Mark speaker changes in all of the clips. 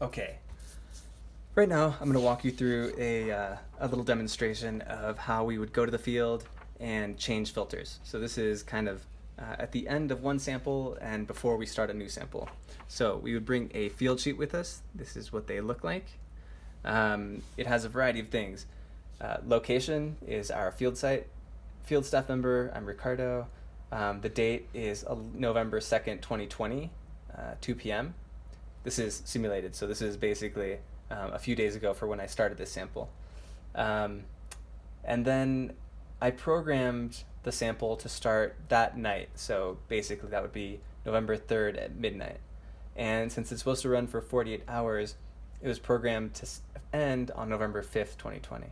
Speaker 1: Okay, right now I'm going to walk you through a little demonstration of how we would go to the field and change filters. So this is kind of at the end of one sample and before we start a new sample. So we would bring a field sheet with us. This is what they look like. It has a variety of things. Location is our field site. Field staff member, I'm Ricardo. The date is November 2nd, 2020, 2 p.m. This is simulated, so this is basically a few days ago for when I started this sample. And then I programmed the sample to start that night, so basically that would be November 3rd at midnight. And since it's supposed to run for 48 hours, it was programmed to end on November 5th, 2020.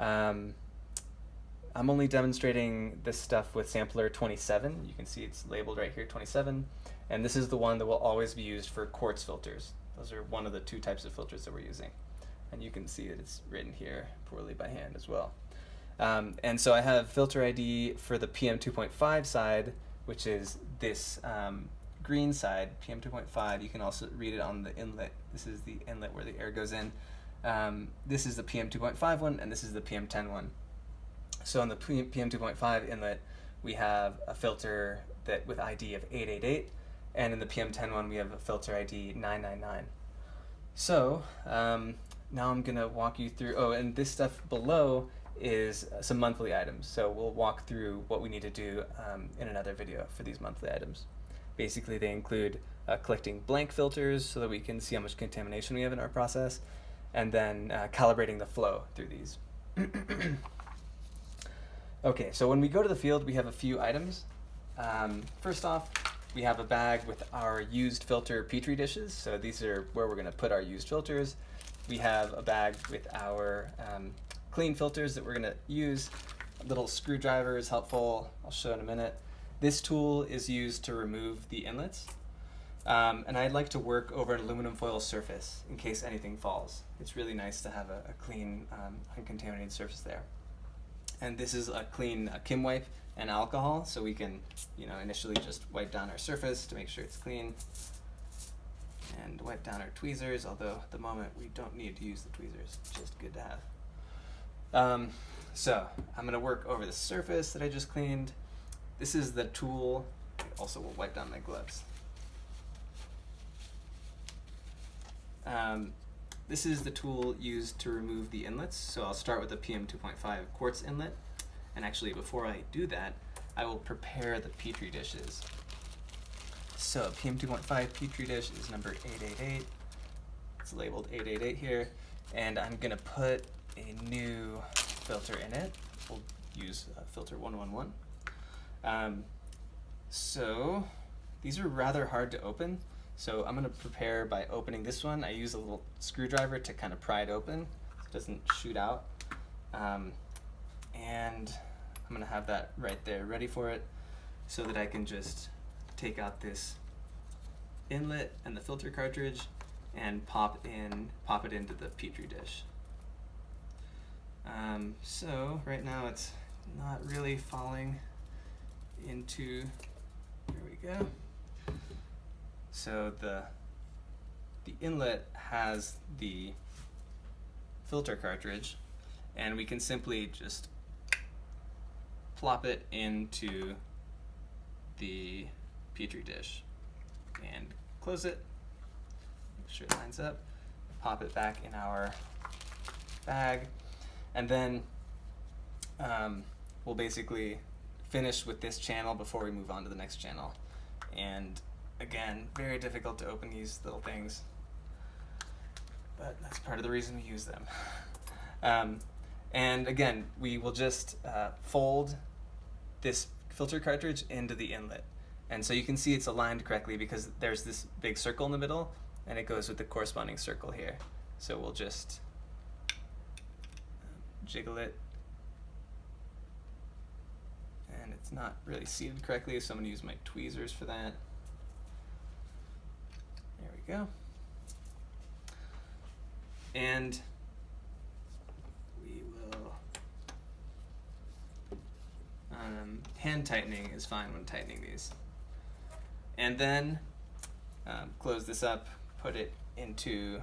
Speaker 1: I'm only demonstrating this stuff with sampler 27. You can see it's labeled right here, 27. And this is the one that will always be used for quartz filters. Those are one of the two types of filters that we're using. And you can see that it's written here poorly by hand as well. And so I have filter ID for the PM 2.5 side, which is this green side, PM 2.5. You can also read it on the inlet. This is the inlet where the air goes in. This is the PM 2.5 one, and this is the PM 10 one. So on the PM 2.5 inlet, we have a filter that with ID of 888, and in the PM 10 one, we have a filter ID 999. So now I'm gonna walk you through, oh, and this stuff below is some monthly items. So we'll walk through what we need to do in another video for these monthly items. Basically, they include collecting blank filters so that we can see how much contamination we have in our process, and then calibrating the flow through these. Okay, so when we go to the field, we have a few items. First off, we have a bag with our used filter Petri dishes. So these are where we're going to put our used filters. We have a bag with our clean filters that we're going to use. A little screwdriver is helpful. I'll show in a minute. This tool is used to remove the inlets. And I'd like to work over an aluminum foil surface in case anything falls. It's really nice to have a clean, uncontaminated surface there. And this is a clean Kim wipe and alcohol, so we can, initially just wipe down our surface to make sure it's clean, and wipe down our tweezers. Although at the moment we don't need to use the tweezers; it's just good to have. So I'm going to work over the surface that I just cleaned. This is the tool. Also, will wipe down my gloves. This is the tool used to remove the inlets. So I'll start with the PM 2.5 quartz inlet. And actually, before I do that, I will prepare the Petri dishes. So PM 2.5 Petri dish is number 888. It's labeled 888 here. And I'm going to put a new filter in it. We'll use filter 111. So these are rather hard to open. So I'm going to prepare by opening this one. I use a little screwdriver to kind of pry it open so it doesn't shoot out. And I'm going to have that right there ready for it so that I can just take out this inlet and the filter cartridge and pop it into the Petri dish. So right now it's not really falling into, there we go. So the inlet has the filter cartridge, and we can simply just plop it into the Petri dish and close it, make sure it lines up, pop it back in our bag, and then we'll basically finish with this channel before we move on to the next channel. And again, very difficult to open these little things, but that's part of the reason we use them. And again, we will just fold this filter cartridge into the inlet. And so you can see it's aligned correctly because there's this big circle in the middle, and it goes with the corresponding circle here. So we'll just jiggle it. And it's not really seated correctly, so I'm going to use my tweezers for that. There we go. And we will, hand tightening is fine when tightening these. And then close this up, put it into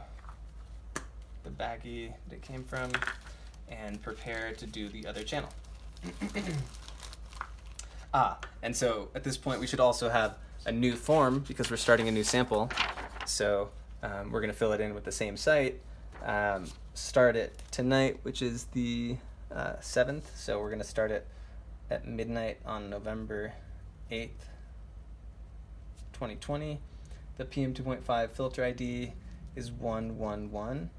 Speaker 1: the baggie that it came from and prepare to do the other channel. And so at this point we should also have a new form because we're starting a new sample. So we're going to fill it in with the same site. Start it tonight, which is the 7th. So we're going to start it at midnight on November 8th, 2020. The PM2.5 filter ID is 111.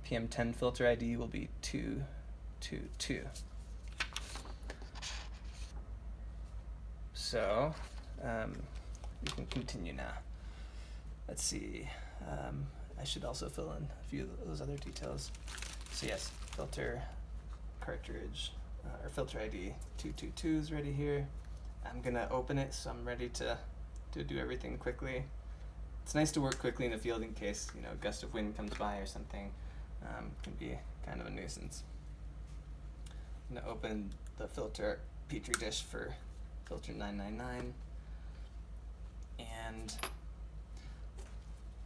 Speaker 1: PM10 filter ID will be 222. So we can continue now. Let's see. I should also fill in a few of those other details. So yes, filter cartridge or filter ID 222 is ready here. I'm gonna open it, so I'm ready to do everything quickly. It's nice to work quickly in the field in case, you know, a gust of wind comes by or something. Can be kind of a nuisance. I'm gonna open the filter petri dish for filter 999 and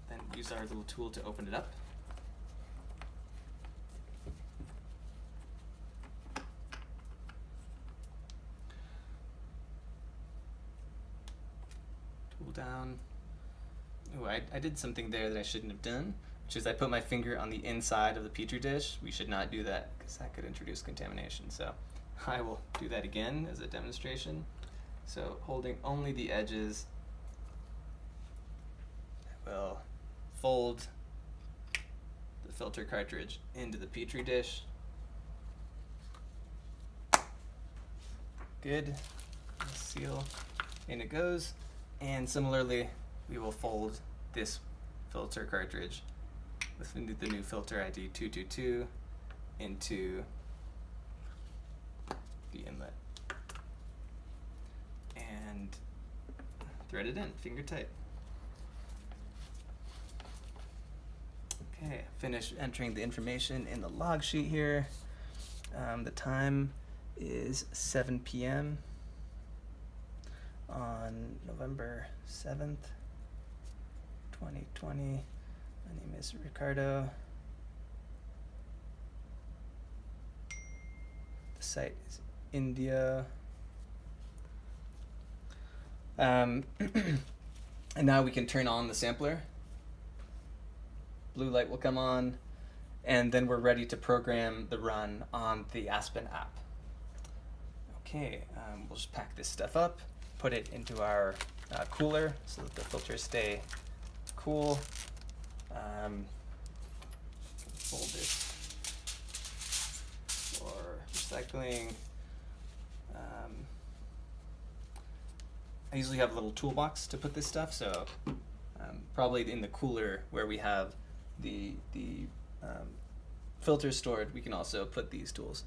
Speaker 1: then use our little tool to open it up. Tool down. Ooh, I did something there that I shouldn't have done, which is I put my finger on the inside of the petri dish. We should not do that because that could introduce contamination. So I will do that again as a demonstration. So holding only the edges, I will fold the filter cartridge into the petri dish. Good. Seal. In it goes. And similarly, we will fold this filter cartridge with the new filter ID 222 into the inlet. And thread it in, finger tight. Okay, finish entering the information in the log sheet here. The time is 7 p.m. on November 7th, 2020. My name is Ricardo. The site is India. And now we can turn on the sampler. Blue light will come on, and then we're ready to program the run on the Aspen app. Okay, we'll just pack this stuff up, put it into our cooler so that the filters stay cool. Fold this for recycling. I usually have a little toolbox to put this stuff, so probably in the cooler where we have the filters stored, we can also put these tools.